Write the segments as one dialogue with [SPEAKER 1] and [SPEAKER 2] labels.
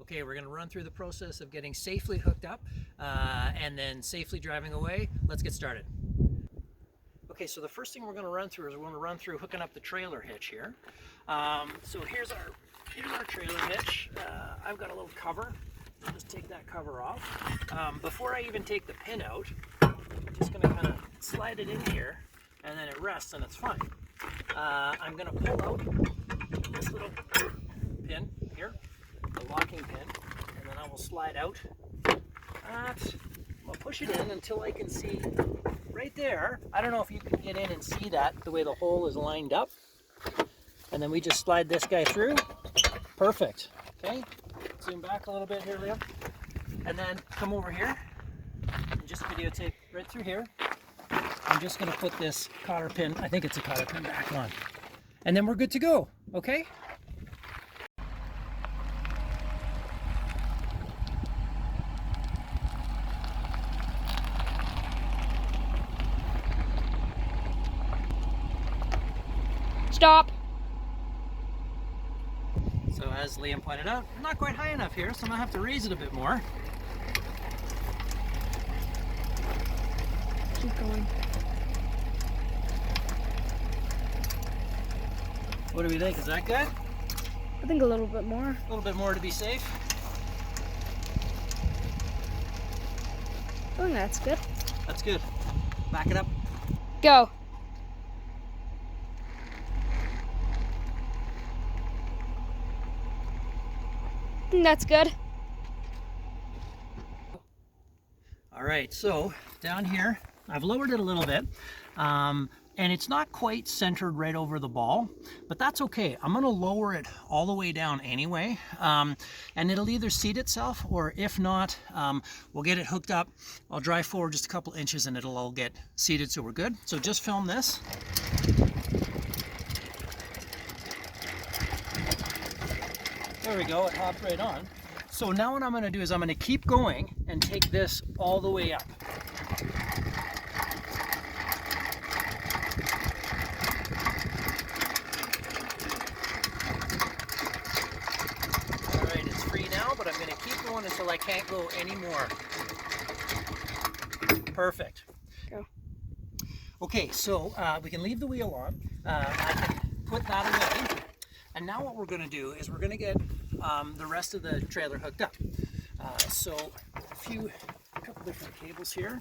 [SPEAKER 1] Okay, we're going to run through the process of getting safely hooked up and then safely driving away. Let's get started. Okay, so the first thing we're going to run through is we're going to run through hooking up the trailer hitch here. So here's our trailer hitch. I've got a little cover. I'll just take that cover off. Before I even take the pin out, I'm just going to kind of slide it in here, and then it rests and it's fine. I'm going to pull out this little pin here, the locking pin, and then I will slide out. I'll push it in until I can see right there. I don't know if you can get in and see that, the way the hole is lined up. And then we just slide this guy through. Perfect. Okay, zoom back a little bit here, Liam. And then come over here and just videotape right through here. I'm just going to put this cotter pin, I think it's a cotter pin, back on. And then we're good to go, okay?
[SPEAKER 2] Stop.
[SPEAKER 1] So as Liam pointed out, I'm not quite high enough here, so I'm going to have to raise it a bit more.
[SPEAKER 2] Keep going.
[SPEAKER 1] What do we think? Is that good?
[SPEAKER 2] I think a little bit more.
[SPEAKER 1] A little bit more to be safe.
[SPEAKER 2] I think that's good.
[SPEAKER 1] That's good. Back it up.
[SPEAKER 2] Go. I think that's good.
[SPEAKER 1] All right, so down here, I've lowered it a little bit, and it's not quite centered right over the ball, but that's okay. I'm gonna lower it all the way down anyway, and it'll either seat itself, or if not, we'll get it hooked up. I'll drive forward just a couple inches and it'll all get seated, so we're good. So just film this. There we go, it hopped right on. So now what I'm going to do is I'm going to keep going and take this all the way up. All right, it's free now, but I'm going to keep going until I can't go anymore. Perfect.
[SPEAKER 2] Go.
[SPEAKER 1] Okay, so we can leave the wheel on. I can put that away. And now what we're going to do is we're going to get the rest of the trailer hooked up. So a couple different cables here.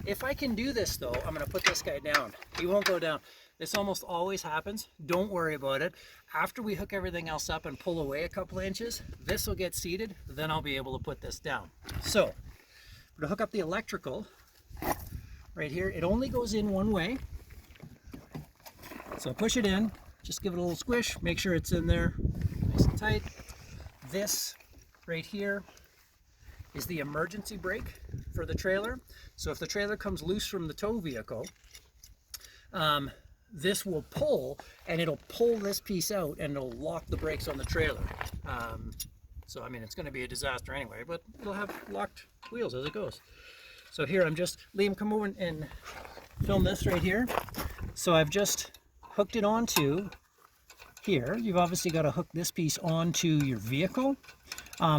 [SPEAKER 1] If I can do this though, I'm going to put this guy down. He won't go down. This almost always happens. Don't worry about it. After we hook everything else up and pull away a couple of inches, this will get seated. Then I'll be able to put this down. So we're going to hook up the electrical right here. It only goes in one way. So push it in, just give it a little squish, make sure it's in there nice and tight. This right here is the emergency brake for the trailer. So if the trailer comes loose from the tow vehicle, this will pull, and it'll pull this piece out and it'll lock the brakes on the trailer. So I mean, it's going to be a disaster anyway, but it'll have locked wheels as it goes. So here Liam, come over and film this right here. So I've just hooked it onto here. You've obviously got to hook this piece onto your vehicle.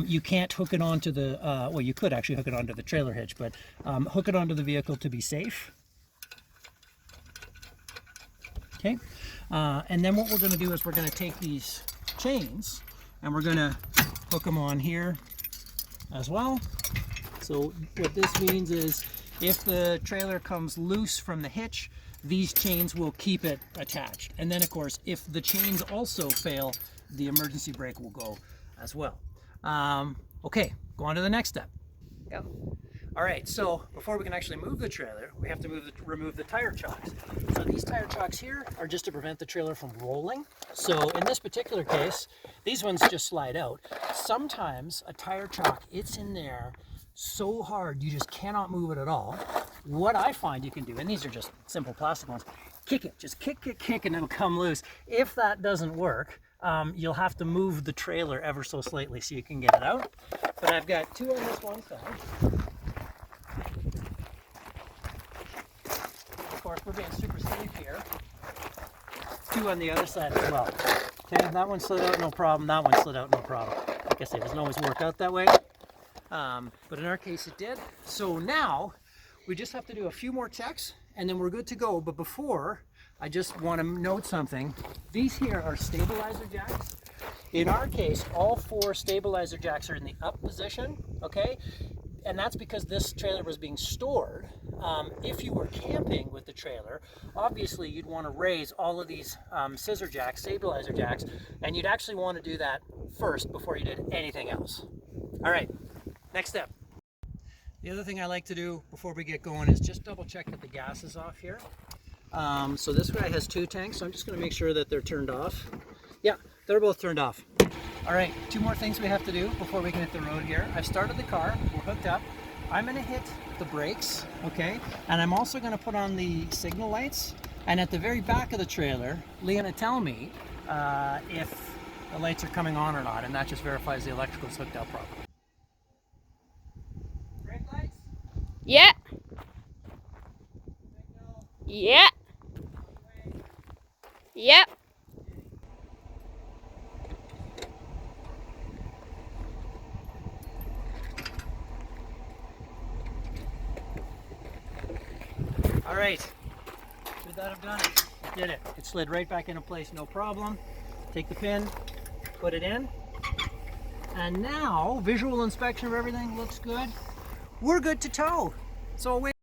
[SPEAKER 1] You can't hook it onto the, well, you could actually hook it onto the trailer hitch, but hook it onto the vehicle to be safe. Okay, and then what we're going to do is we're going to take these chains and we're going to hook them on here as well. So what this means is if the trailer comes loose from the hitch, these chains will keep it attached. And then of course, if the chains also fail, the emergency brake will go as well. Okay, go on to the next step.
[SPEAKER 2] Go.
[SPEAKER 1] All right, so before we can actually move the trailer, we have to remove the tire chocks. So these tire chocks here are just to prevent the trailer from rolling. So in this particular case, these ones just slide out. Sometimes a tire chock, it's in there so hard you just cannot move it at all. What I find you can do, and these are just simple plastic ones, kick it, just kick, and it'll come loose. If that doesn't work, you'll have to move the trailer ever so slightly so you can get it out. But I've got two on this one side. Of course, we're being super safe here. Two on the other side as well. Okay, that one slid out, no problem. That one slid out, no problem. Like I say, it doesn't always work out that way. But in our case, it did. So now, we just have to do a few more checks, and then we're good to go. But before, I just want to note something. These here are stabilizer jacks. In our case, all 4 stabilizer jacks are in the up position, okay? And that's because this trailer was being stored. If you were camping with the trailer, obviously you'd want to raise all of these scissor jacks, stabilizer jacks, and you'd actually want to do that first before you did anything else. All right, next step. The other thing I like to do before we get going is just double check that the gas is off here. So this guy has 2 tanks, so I'm just going to make sure that they're turned off. Yeah, they're both turned off. All right, 2 more things we have to do before we can hit the road here. I've started the car, we're hooked up. I'm gonna hit the brakes, okay? And I'm also gonna put on the signal lights. And at the very back of the trailer, Lee's gonna tell me if the lights are coming on or not, and that just verifies the electrical's hooked up properly. Brake lights?
[SPEAKER 2] Yeah. Yeah. Yep.
[SPEAKER 1] All right, should that have done it? It did it. It slid right back into place, no problem. Take the pin, put it in. And now, visual inspection of everything looks good. We're good to tow. So away